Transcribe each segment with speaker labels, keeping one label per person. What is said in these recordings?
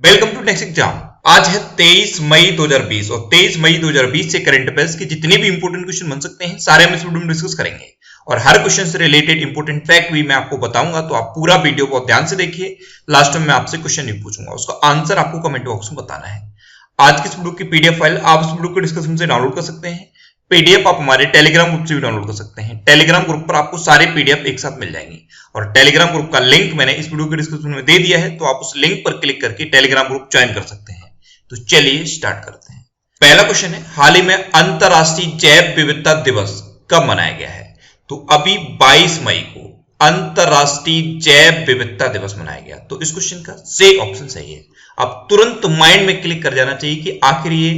Speaker 1: Welcome to next exam. आज है 23 मई 2020 और 23 मई 2020 से करंट अफेयर्स के जितने भी इंपोर्टेंट क्वेश्चन बन सकते हैं सारे हम इस वीडियो में डिस्कस करेंगे और हर क्वेश्चन से रिलेटेड इंपोर्टेंट फैक्ट भी मैं आपको बताऊंगा, तो आप पूरा वीडियो बहुत ध्यान से देखिए। लास्ट में मैं आपसे क्वेश्चन नहीं पूछूंगा, उसका आंसर आपको कमेंट बॉक्स में बताना है। आज की इस वीडियो की पीडीएफ फाइल आप इस वीडियो को डिस्क्रिप्शन से डाउनलोड कर सकते हैं। पीडीएफ आप हमारे टेलीग्राम ग्रुप से भी डाउनलोड कर सकते हैं। टेलीग्राम ग्रुप पर आपको सारे पीडीएफ एक साथ मिल जाएंगे और टेलीग्राम ग्रुप का लिंक मैंने इस वीडियो के डिस्क्रिप्शन में दे दिया है, तो आप उस लिंक पर क्लिक करके टेलीग्राम ग्रुप ज्वाइन कर सकते हैं। तो चलिए स्टार्ट करते हैं। पहला क्वेश्चन है, हाल ही में अंतरराष्ट्रीय जैव विविधता दिवस कब मनाया गया है? तो अभी 22 मई को अंतरराष्ट्रीय जैव विविधता दिवस मनाया गया। तो इस क्वेश्चन का सही ऑप्शन सही है। अब तुरंत माइंड में क्लिक कर जाना चाहिए कि आखिर ये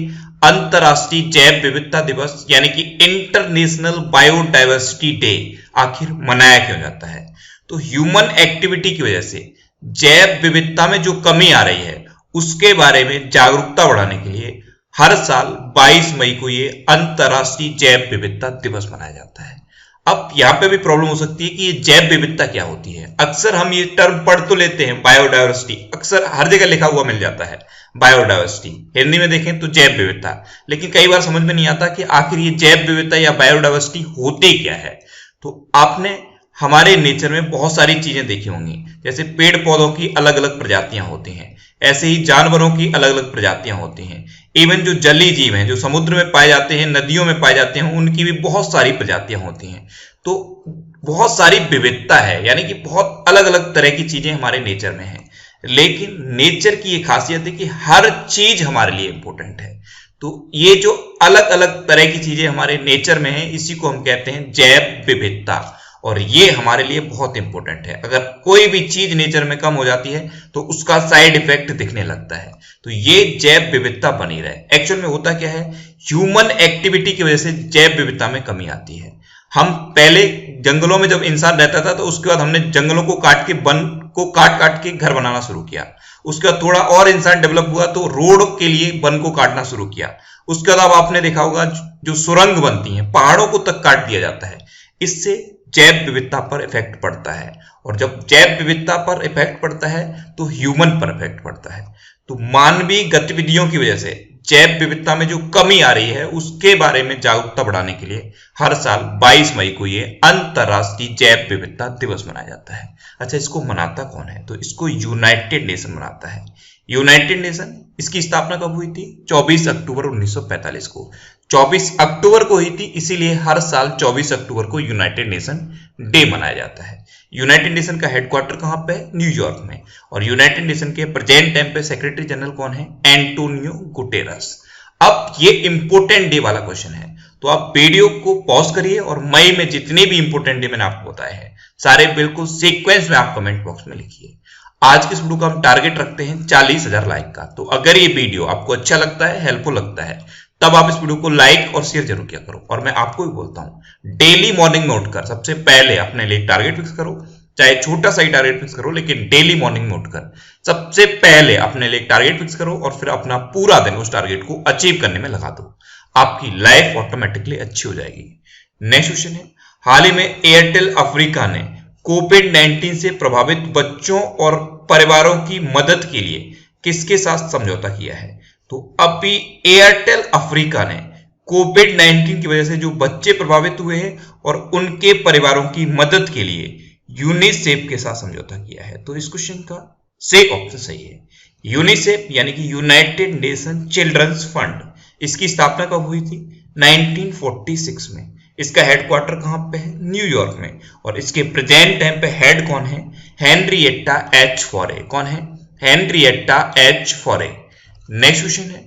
Speaker 1: अंतरराष्ट्रीय जैव विविधता दिवस यानी कि इंटरनेशनल बायोडायवर्सिटी डे आखिर मनाया क्यों जाता है? तो ह्यूमन एक्टिविटी की वजह से जैव विविधता में जो कमी आ रही है उसके बारे में जागरूकता बढ़ाने के लिए हर साल 22 मई को ये अंतरराष्ट्रीय जैव विविधता दिवस मनाया जाता है। अब यहां पे भी प्रॉब्लम हो सकती है कि ये जैव विविधता क्या होती है। अक्सर हम ये टर्म पढ़ तो लेते हैं, बायोडायवर्सिटी अक्सर हर जगह लिखा हुआ मिल जाता है, बायोडायवर्सिटी हिंदी में देखें तो जैव विविधता, लेकिन कई बार समझ में नहीं आता कि आखिर ये जैव विविधता या बायोडायवर्सिटी होती क्या है। तो आपने हमारे नेचर में बहुत सारी चीजें देखी होंगी, जैसे पेड़ पौधों की अलग अलग प्रजातियां होती हैं, ऐसे ही जानवरों की अलग अलग प्रजातियां होती हैं। इवन जो जलीय जीव हैं, जो समुद्र में पाए जाते हैं, नदियों में पाए जाते हैं, उनकी भी बहुत सारी प्रजातियां होती हैं। तो बहुत सारी विविधता है, यानी कि बहुत अलग अलग तरह की चीजें हमारे नेचर में हैं। लेकिन नेचर की ये खासियत है कि हर चीज हमारे लिए इंपॉर्टेंट है। तो ये जो अलग अलग तरह की चीजें हमारे नेचर में है, इसी को हम कहते हैं जैव विविधता, और ये हमारे लिए बहुत इंपॉर्टेंट है। अगर कोई भी चीज नेचर में कम हो जाती है तो उसका साइड इफेक्ट दिखने लगता है। तो ये जैव विविधता बनी रहे। एक्चुअल में होता क्या है, ह्यूमन एक्टिविटी की वजह से जैव विविधता में कमी आती है। हम पहले जंगलों में जब इंसान रहता था तो उसके बाद हमने जंगलों को काट के वन को काट काट के घर बनाना शुरू किया। उसके बाद थोड़ा और इंसान डेवलप हुआ तो रोड के लिए वन को काटना शुरू किया। उसके बाद अब आपने देखा होगा जो सुरंग बनती हैं, पहाड़ों को तक काट दिया जाता है। इससे जैव विविधता पर इफेक्ट पड़ता है, और जब जैव विविधता पर इफेक्ट पड़ता है तो ह्यूमन पर इफेक्ट पड़ता है। तो मानवीय गतिविधियों की वजह से जैव विविधता में जो कमी आ रही है उसके बारे में जागरूकता बढ़ाने के लिए हर साल 22 मई को ये अंतरराष्ट्रीय जैव विविधता दिवस मनाया जाता है। अच्छा, इसको मनाता कौन है? तो इसको यूनाइटेड नेशन मनाता है। यूनाइटेड नेशन, इसकी स्थापना कब हुई थी? 24 अक्टूबर 1945 को। 24 अक्टूबर को हुई थी, इसीलिए हर साल 24 अक्टूबर को यूनाइटेड नेशन डे मनाया जाता है। यूनाइटेड नेशन का हेडक्वार्टर कहां पे है? न्यूयॉर्क में। और यूनाइटेड नेशन के प्रेजेंट टाइम पे सेक्रेटरी जनरल कौन है? Antonio Guterres. अब ये इंपोर्टेंट डे वाला क्वेश्चन है, तो आप वीडियो को पॉज करिए और मई में जितने भी इंपोर्टेंट डे मैंने आपको बताए हैं सारे बिल्कुल सीक्वेंस में आप कमेंट बॉक्स में लिखिए। आज के इस वीडियो का हम टारगेट रखते हैं 40,000 लाइक का। तो अगर ये वीडियो आपको अच्छा लगता है, हेल्पफुल लगता है, तब आप इस वीडियो को लाइक और शेयर जरूर किया करो। और मैं आपको भी बोलता हूं, डेली मॉर्निंग में उठकर सबसे पहले अपने लिए टारगेट फिक्स करो, चाहे छोटा सा ही टारगेट फिक्स करो, लेकिन डेली मॉर्निंग में उठकर सबसे पहले अपने लिए टारगेट फिक्स करो और फिर अपना पूरा दिन उस टारगेट को अचीव करने में लगा दो। आपकी लाइफ ऑटोमेटिकली अच्छी हो जाएगी। नेक्स्ट क्वेश्चन है, हाल ही में एयरटेल अफ्रीका ने कोविड-19 से प्रभावित बच्चों और परिवारों की मदद के लिए किसके साथ समझौता किया है? तो अभी एयरटेल अफ्रीका ने कोविड-19 की वजह से जो बच्चे प्रभावित हुए हैं और उनके परिवारों की मदद के लिए यूनिसेफ के साथ समझौता किया है। तो इस क्वेश्चन का सही ऑप्शन सही है। यूनिसेफ यानी कि यूनाइटेड नेशन चिल्ड्रंस फंड, इसकी स्थापना कब हुई थी? 1946 में। इसका हेडक्वार्टर कहां पे है? न्यूयॉर्क में। और इसके प्रेजेंट टाइम पे हेड कौन है? Henrietta H Fore. कौन है? Henrietta H Fore. Next question है,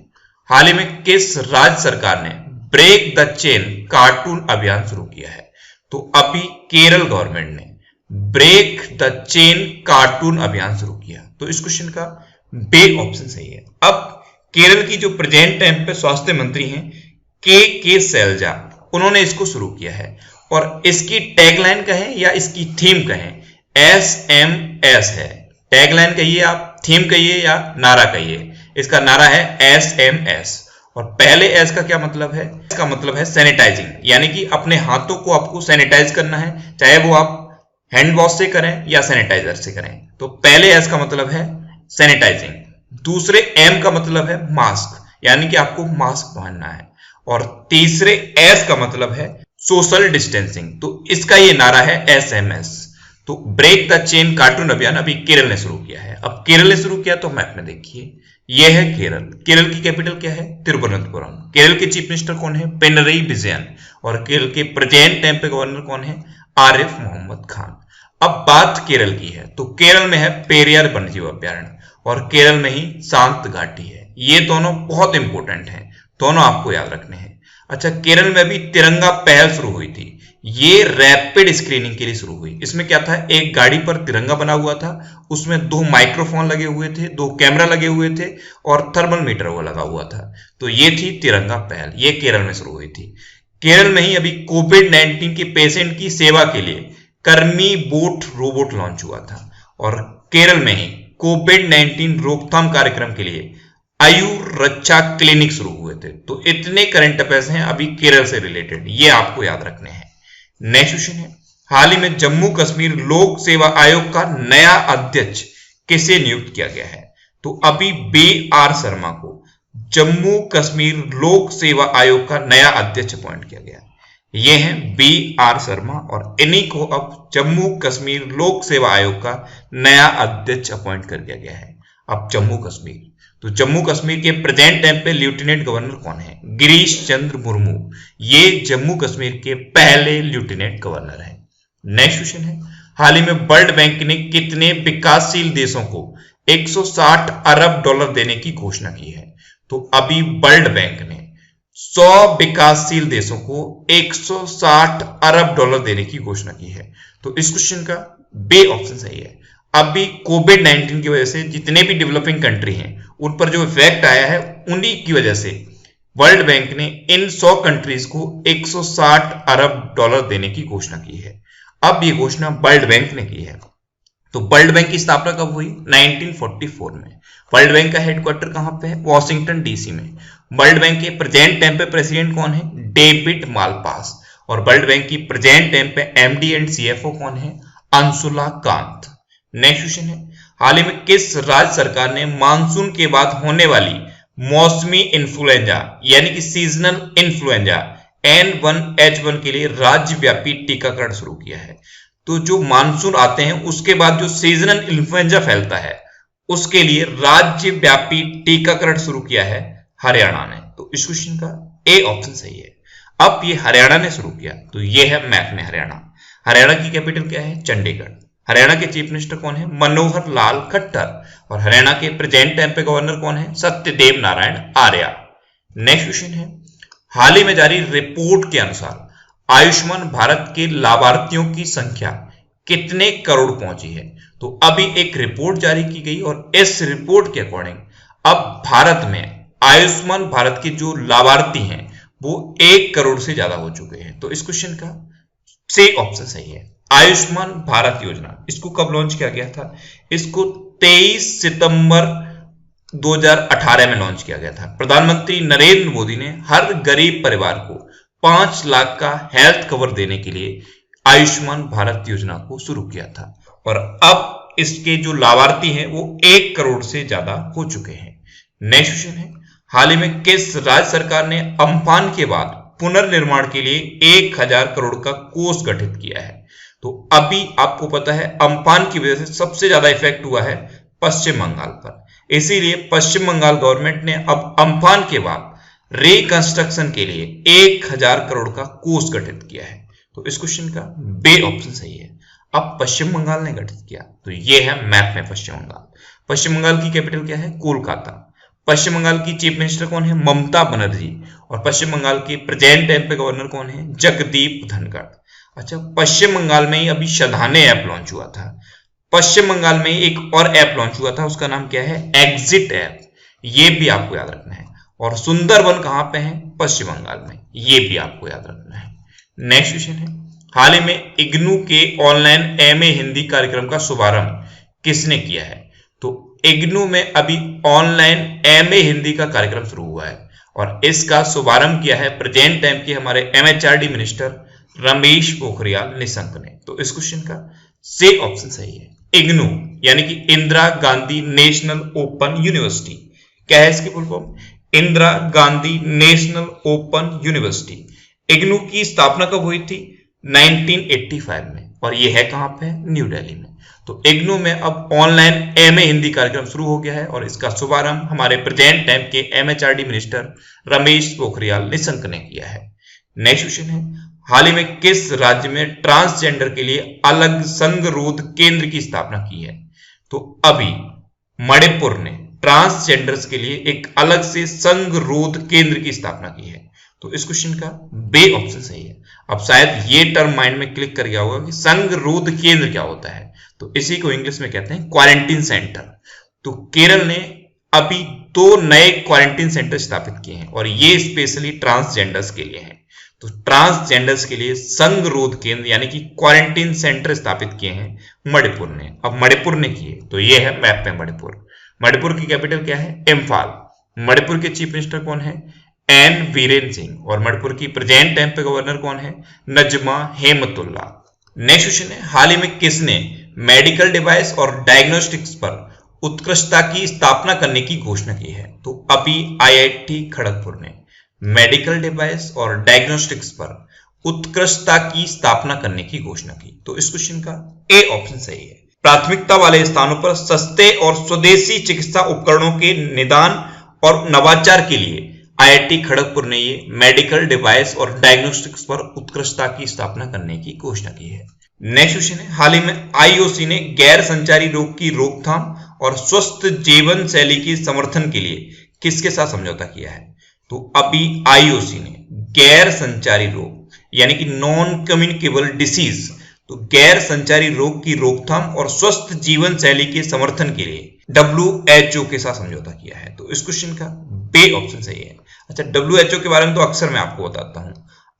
Speaker 1: हाल ही में किस राज्य सरकार ने ब्रेक द चेन कार्टून अभियान शुरू किया है? तो अभी केरल गवर्नमेंट ने ब्रेक द चेन कार्टून अभियान शुरू किया। तो इस क्वेश्चन का बी ऑप्शन सही है। अब केरल की जो प्रेजेंट टाइम पे स्वास्थ्य मंत्री हैं के शैलजा, उन्होंने इसको शुरू किया है। और इसकी टैगलाइन कहें या इसकी थीम कहें, SMS है। टैगलाइन कहिए आप, थीम कहिए या नारा कहिए। इसका नारा है SMS। और पहले एस का क्या मतलब है? इसका मतलब है सैनिटाइजिंग, यानी कि अपने हाथों को आपको सैनिटाइज करना है, चाहे वो आप हैंड वॉश से करें या सैनिटाइजर से करें। तो पहले एस का मतलब है सैनिटाइजिंग। दूसरे एम का मतलब है मास्क, यानी कि आपको मास्क पहनना है, और तीसरे एस का मतलब है सोशल डिस्टेंसिंग, तो इसका ये नारा है SMS। तो ब्रेक द चेन कार्टून अभियान अभी केरल ने शुरू किया है। अब केरल ने शुरू किया तो मैप में देखिए, यह है केरल। केरल की कैपिटल क्या है? तिरुवनंतपुरम। केरल के चीफ मिनिस्टर कौन है? पिनरई विजयन। और केरल के प्रेजेंट टाइम पे गवर्नर कौन है? आरिफ मोहम्मद खान। अब बात केरल की है तो केरल में है पेरियार वन्यजीव अभ्यारण्य और केरल में ही शांत घाटी है। ये दोनों बहुत इंपॉर्टेंट हैं, दोनों आपको याद रखने हैं। अच्छा, केरल में भी तिरंगा पहल शुरू हुई थी। ये रैपिड स्क्रीनिंग के लिए शुरू हुई। इसमें क्या था? एक गाड़ी पर तिरंगा बना हुआ था, उसमें 2 माइक्रोफोन लगे हुए थे, 2 कैमरा लगे हुए थे और थर्मल मीटर वो लगा हुआ था। तो ये थी तिरंगा पहल, ये केरल में शुरू हुई थी। केरल में ही अभी कोविड-19 के पेशेंट की सेवा के लिए कर्मी बोट रोबोट लॉन्च हुआ था और केरल में ही कोविड-19 रोकथाम कार्यक्रम के लिए आयुर रक्षा क्लिनिक शुरू हुए थे। तो इतने करंट अफेयर्स हैं अभी केरल से रिलेटेड, ये आपको याद रखने हैं। नेक्स्ट क्वेश्चन है, हाल ही में जम्मू कश्मीर लोक सेवा आयोग का नया अध्यक्ष किसे नियुक्त किया गया है? तो अभी BR शर्मा को जम्मू कश्मीर लोक सेवा आयोग का नया अध्यक्ष अपॉइंट किया गया है। ये हैं BR शर्मा और इन्हीं को अब जम्मू कश्मीर लोक सेवा आयोग का नया अध्यक्ष अपॉइंट कर दिया गया है। अब जम्मू कश्मीर, तो जम्मू कश्मीर के प्रेजेंट टाइम पे लेफ्टिनेंट गवर्नर कौन है? गिरीश चंद्र मुर्मू। ये जम्मू कश्मीर के पहले लेफ्टिनेंट गवर्नर हैं। नेक्स्ट क्वेश्चन है, हाल ही में वर्ल्ड बैंक ने कितने विकासशील देशों को 160 अरब डॉलर देने की घोषणा की है? तो अभी वर्ल्ड बैंक ने 100 विकासशील देशों को 160 अरब डॉलर देने की घोषणा की है। तो इस क्वेश्चन का बी ऑप्शन सही है। अभी कोविड-19 की वजह से जितने भी डेवलपिंग कंट्री हैं उन पर जो इफेक्ट आया है, उन्हीं की वजह से वर्ल्ड बैंक ने इन 100 कंट्रीज को 160 अरब डॉलर देने की घोषणा की है। अब ये घोषणा वर्ल्ड बैंक ने की है। तो वर्ल्ड बैंक की स्थापना कब हुई? 1944 में। वर्ल्ड बैंक का हेडक्वार्टर कहां पे है? वॉशिंगटन DC में। वर्ल्ड बैंक के प्रेजेंट टाइम पे प्रेसिडेंट कौन है? David Malpass. और वर्ल्ड बैंक की प्रेजेंट टाइम पे MD एंड CFO कौन है? अंशुला कांत। नेक्स्ट क्वेश्चन है, हाल ही में किस राज्य सरकार ने मानसून के बाद होने वाली मौसमी इन्फ्लुएंजा यानी कि सीजनल इन्फ्लुएंजा N1H1 के लिए राज्यव्यापी टीकाकरण शुरू किया है? तो जो मानसून आते हैं उसके बाद जो सीजनल इन्फ्लुएंजा फैलता है उसके लिए राज्यव्यापी टीकाकरण शुरू किया है हरियाणा ने। तो इस क्वेश्चन का ए ऑप्शन सही है। अब ये हरियाणा ने शुरू किया, तो ये है मैप में हरियाणा। हरियाणा की कैपिटल क्या है? चंडीगढ़। हरियाणा के चीफ मिनिस्टर कौन है? मनोहर लाल खट्टर। और हरियाणा के प्रेजेंट टाइम पे गवर्नर कौन है? सत्यदेव नारायण आर्या। नेक्स्ट क्वेश्चन है, हाल ही में जारी रिपोर्ट के अनुसार आयुष्मान भारत के लाभार्थियों की संख्या कितने करोड़ पहुंची है? तो अभी एक रिपोर्ट जारी की गई और इस रिपोर्ट के अकॉर्डिंग अब भारत में आयुष्मान भारत के जो लाभार्थी हैं वो 1 करोड़ से ज्यादा हो चुके हैं। तो इस क्वेश्चन का सी ऑप्शन सही है। आयुष्मान भारत योजना, इसको कब लॉन्च किया गया था? इसको 23 सितंबर 2018 में लॉन्च किया गया था। प्रधानमंत्री नरेंद्र मोदी ने हर गरीब परिवार को 5 लाख का हेल्थ कवर देने के लिए आयुष्मान भारत योजना को शुरू किया था और अब इसके जो लाभार्थी हैं वो 1 करोड़ से ज्यादा हो चुके हैं। नेक्स्ट क्वेश्चन है, हाल ही में किस राज्य सरकार ने अम्फान के बाद पुनर्निर्माण के लिए 1000 करोड़ का कोष गठित किया है? तो अभी आपको पता है अम्फान की वजह से सबसे ज्यादा इफेक्ट हुआ है पश्चिम बंगाल पर, इसीलिए पश्चिम बंगाल गवर्नमेंट ने अब अम्फान के बाद रिकंस्ट्रक्शन के लिए 1000 करोड़ का कोष गठित किया है। तो इस क्वेश्चन का बी ऑप्शन सही है। अब पश्चिम बंगाल ने गठित किया, तो ये है मैप में पश्चिम बंगाल। पश्चिम बंगाल की कैपिटल क्या है? कोलकाता। पश्चिम बंगाल की चीफ मिनिस्टर कौन है? ममता बनर्जी। और पश्चिम बंगाल के प्रेजेंट टाइम पे गवर्नर कौन है? जगदीप धनखड़। अच्छा, पश्चिम बंगाल में ही अभी शधाने ऐप लॉन्च हुआ था। पश्चिम बंगाल में ही एक और ऐप लॉन्च हुआ था, उसका नाम क्या है? Exit app. ये भी आपको याद रखना है। और सुंदरबन कहां पे है? पश्चिम बंगाल में, ये भी आपको याद रखना है। नेक्स्ट क्वेश्चन है, हाल ही में इग्नू के ऑनलाइन MA हिंदी कार्यक्रम का शुभारंभ किसने किया है? तो इग्नू में अभी ऑनलाइन MA हिंदी का कार्यक्रम शुरू हुआ है और इसका शुभारंभ किया है प्रेजेंट टाइम के हमारे MHRD मिनिस्टर रमेश पोखरियाल निशंक ने। तो इस क्वेश्चन का सी ऑप्शन सही है। इग्नू यानी कि Indira Gandhi national open university. क्या है इसकी full form? Indira Gandhi national open university. IGNOU की स्थापना कब हुई थी? 1985 में, और ये है कहां पे? न्यू दिल्ली में। तो इग्नू में अब ऑनलाइन एमए हिंदी कार्यक्रम शुरू हो गया है और इसका शुभारंभ हमारे प्रेजेंट टाइम के एमएचआरडी मिनिस्टर रमेश पोखरियाल निशंक ने किया है। नेक्स्ट क्वेश्चन है, हाल ही में किस राज्य में ट्रांसजेंडर के लिए अलग संगरोध केंद्र की स्थापना की है? तो अभी मणिपुर ने ट्रांसजेंडर्स के लिए एक अलग से संगरोध केंद्र की स्थापना की है। तो इस क्वेश्चन का बे ऑप्शन सही है। अब शायद ये टर्म माइंड में क्लिक कर गया होगा कि संगरोध केंद्र क्या होता है, तो इसी को इंग्लिश में कहते हैं क्वारंटीन सेंटर। तो केरल ने अभी 2 नए क्वारंटीन सेंटर स्थापित किए हैं और ये स्पेशली ट्रांसजेंडर्स के लिए हैं। तो ट्रांसजेंडर्स के लिए संगरोध केंद्र यानी कि क्वारंटीन सेंटर स्थापित किए हैं मणिपुर ने। अब मणिपुर ने किए तो ये है मैप में मणिपुर। मणिपुर की कैपिटल क्या है? इम्फाल। मणिपुर के चीफ मिनिस्टर कौन है? एन वीरेन सिंह। और मणिपुर की प्रेजेंट टाइम पे गवर्नर कौन है? नजमा हेमतुल्ला। नेक्स्ट क्वेश्चन है, हाल ही में किसने मेडिकल डिवाइस और डायग्नोस्टिक्स पर उत्कृष्टता की स्थापना करने की घोषणा की है? तो अभी आईआईटी खड़गपुर ने मेडिकल डिवाइस और डायग्नोस्टिक्स पर उत्कृष्टता की स्थापना करने की घोषणा की। तो इस क्वेश्चन का ए ऑप्शन सही है। प्राथमिकता वाले स्थानों पर सस्ते और स्वदेशी चिकित्सा उपकरणों के निदान और नवाचार के लिए आईआईटी खड़गपुर ने ये मेडिकल डिवाइस और डायग्नोस्टिक्स पर उत्कृष्टता की स्थापना करने की घोषणा की है। नेक्स्ट क्वेश्चन है, हाल ही में आईओसी ने गैर संचारी रोग की रोकथाम और स्वस्थ जीवन शैली के समर्थन के लिए किसके साथ समझौता किया है? तो अभी आईओसी ने गैर संचारी रोग यानी कि नॉन कम्युनिकेबल डिसीज, तो गैर संचारी रोग की रोकथाम और स्वस्थ जीवन शैली के समर्थन के लिए WHO के साथ समझौता किया है। तो इस क्वेश्चन का बे ऑप्शन सही है। अच्छा, WHO के बारे में तो अक्सर मैं आपको बताता हूं।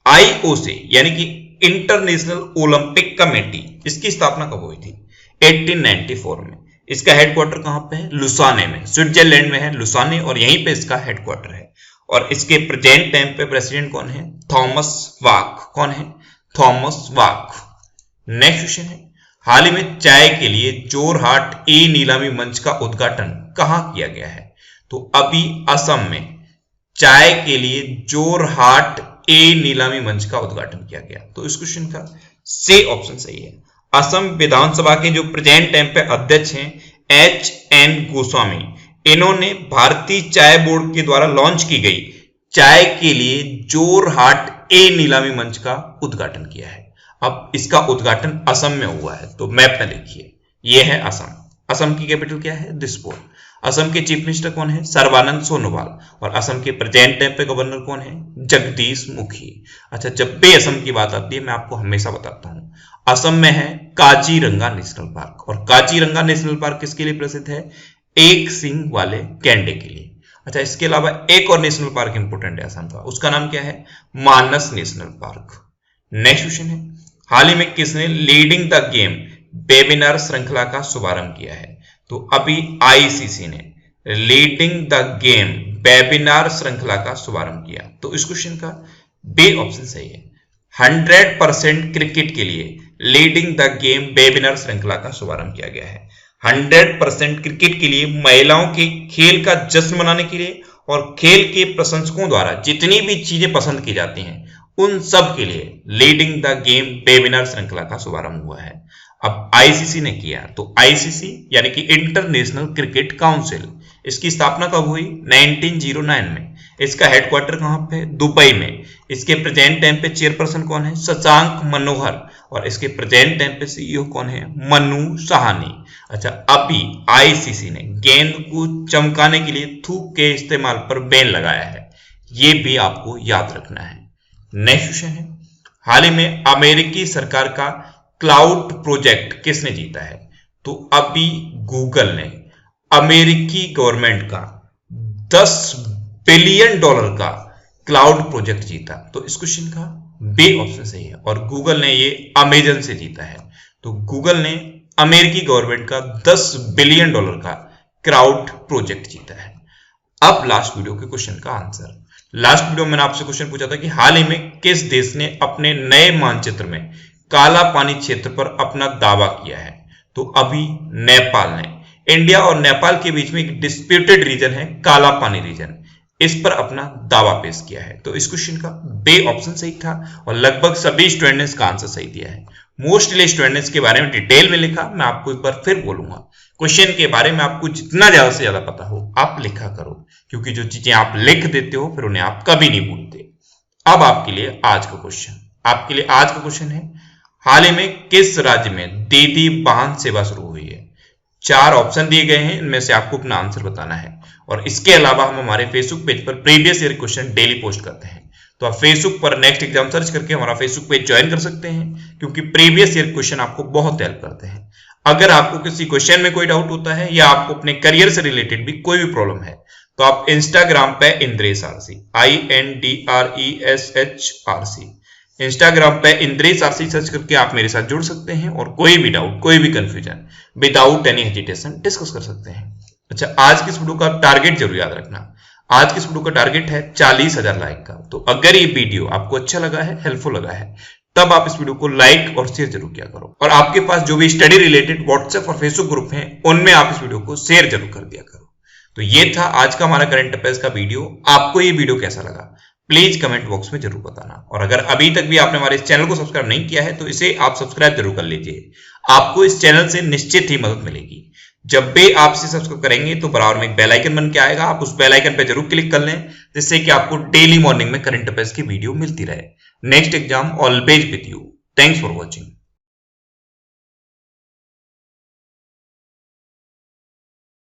Speaker 1: IOC यानी कि इंटरनेशनल ओलंपिक कमेटी, इसकी स्थापना कब हुई थी? 1894 में। इसका हेडक्वार्टर कहां पे है? लुसाने में, स्विट्जरलैंड में है लुसाने, और यहीं पे इसका हेडक्वार्टर है। और इसके प्रेजेंट टाइम पे प्रेसिडेंट कौन है? थॉमस वाक। कौन है? थॉमस वाक। नेक्स्ट क्वेश्चन है, हाल ही में चाय के लिए जोरहाट ए नीलामी मंच का उद्घाटन कहां किया गया है? तो अभी असम में चाय के लिए जोरहाट ए नीलामी मंच का उद्घाटन किया गया। तो इस क्वेश्चन का सी ऑप्शन सही है। असम विधानसभा के जो प्रेजेंट टाइम पे अध्यक्ष हैं HN गोस्वामी, इन्होंने भारतीय चाय बोर्ड के द्वारा लॉन्च की गई चाय के लिए जोरहाट ए नीलामी मंच का उद्घाटन किया है। अब इसका उद्घाटन असम में हुआ है, तो मैप में देखिए, यह है असम। असम की कैपिटल क्या है? दिसपुर। असम के चीफ मिनिस्टर कौन है? सर्बानंद सोनोवाल। और असम के प्रेजेंट टाइम पे गवर्नर कौन है? जगदीश मुखी। अच्छा, जब भी असम की बात आती है मैं आपको हमेशा बताता हूं, असम में है काजीरंगा नेशनल पार्क। और काजीरंगा नेशनल पार्क किसके लिए प्रसिद्ध है? एक सींग वाले गैंडे के लिए। अच्छा, इसके अलावा एक और नेशनल पार्क इंपोर्टेंट है असम का, उसका नाम क्या है? मानस नेशनल पार्क। नेक्स्ट क्वेश्चन है, हाल ही में किसने लीडिंग द गेम वेबिनार श्रृंखला का शुभारंभ किया है? तो अभी आईसीसी ने लीडिंग द गेम वेबिनार श्रृंखला का शुभारंभ किया। तो इस क्वेश्चन का बी ऑप्शन सही है। 100% क्रिकेट के लिए लीडिंग द गेम वेबिनार श्रृंखला का शुभारंभ किया गया है। 100% क्रिकेट के लिए महिलाओं के खेल का जश्न मनाने के लिए और खेल के प्रशंसकों द्वारा जितनी भी चीजें पसंद की जाती हैं उन सब के लिए लीडिंग द गेम वेबिनार श्रृंखला का शुभारंभ हुआ है। अब आईसीसी ने किया, तो आईसीसी यानी कि इंटरनेशनल क्रिकेट काउंसिल, इसकी स्थापना कब हुई? 1909 में। इसका हेडक्वार्टर कहां पे? दुबई में। इसके प्रेजेंट टाइम पे चेयरपर्सन कौन है? शशांक मनोहर। और इसके प्रेजेंट टाइम पे सीईओ कौन है? मनु साहनी। अच्छा, अभी आईसीसी ने गेंद को चमकाने के लिए थूक के इस्तेमाल पर बैन लगाया है, ये भी आपको याद रखना है। नेक्स्ट क्वेश्चन है, हाल ही में अमेरिकी सरकार का क्लाउड प्रोजेक्ट किसने जीता है? तो अभी गूगल ने अमेरिकी गवर्नमेंट का $10 बिलियन का क्लाउड प्रोजेक्ट जीता। तो इस क्वेश्चन का बी ऑप्शन सही है। और गूगल ने ये अमेजन से जीता है। तो गूगल ने अमेरिकी गवर्नमेंट का $10 बिलियन का क्लाउड प्रोजेक्ट जीता है। अब लास्ट वीडियो के क्वेश्चन का आंसर। लास्ट वीडियो में मैंने आपसे क्वेश्चन पूछा था कि हाल ही में किस देश ने अपने नए मानचित्र में काला पानी क्षेत्र पर अपना दावा किया है? तो तो अभी नेपाल ने इंडिया और नेपाल के बीच में एक डिस्प्यूटेड रीजन है काला पानी रीजन, इस पर अपना दावा पेश किया है। तो इस क्वेश्चन का बे ऑप्शन सही था और लगभग सभी स्टूडेंट ने इसका आंसर सही दिया है। मोस्टली स्टूडेंट ने इसके बारे में डिटेल में लिखा, मैं आपको एक बार फिर बोलूंगा क्वेश्चन के बारे में आपको जितना ज्यादा से ज्यादा पता हो आप लिखा करो, क्योंकि जो चीजें आप लिख देते हो फिर उन्हें आप कभी नहीं भूलते। अब आपके लिए आज का क्वेश्चन है, हाल ही में किस राज्य में दीदी वाहन सेवा शुरू हुई है? 4 ऑप्शन दिए गए हैं, इनमें से आपको अपना आंसर बताना है। और इसके अलावा हम हमारे फेसबुक पेज पर previous year question daily post करते हैं, तो आप फेसबुक पर नेक्स्ट एग्जाम सर्च करके हमारा फेसबुक पेज ज्वाइन कर सकते हैं, क्योंकि प्रीवियस ईयर क्वेश्चन आपको बहुत हेल्प करते हैं। अगर आपको किसी क्वेश्चन में कोई डाउट होता है या आपको अपने करियर से रिलेटेड भी कोई भी प्रॉब्लम है, तो आप इंस्टाग्राम पे इंद्रेश आरसी INDRESHRC इंस्टाग्राम पे इंद्रेश आरसी सर्च करके आप मेरे साथ जुड़ सकते हैं और कोई भी डाउट, कोई भी confusion without any hesitation discuss कर सकते हैं। अच्छा, आज की इस वीडियो का टारगेट जरूर याद रखना। आज की इस वीडियो का टारगेट है 40,000 लाइक का। तो अगर ये वीडियो आपको अच्छा लगा है, हेल्पफुल लगा है, तब आप इस वीडियो को लाइक और शेयर जरूर किया करो। और आपके पास जो भी स्टडी रिलेटेड व्हाट्सएप और फेसबुक ग्रुप हैं, उनमें आप इस वीडियो को शेयर जरूर कर दिया करो। तो ये था आज का हमारा करंट अफेयर्स का वीडियो। आपको ये वीडियो कैसा लगा प्लीज कमेंट बॉक्स में जरूर बताना। और अगर अभी तक भी आपने हमारे इस चैनल को सब्सक्राइब नहीं किया है तो इसे आप सब्सक्राइब जरूर कर लीजिए। आपको इस चैनल से निश्चित ही मदद मिलेगी। जब भी आप इसे सब्सक्राइब करेंगे तो बराबर में एक बेल आइकन बन के आएगा, आप उस बेल आइकन पर जरूर क्लिक कर लें, जिससे कि आपको डेली मॉर्निंग में करंट अफेयर्स की वीडियो मिलती रहे। Next exam always with you. Thanks for watching.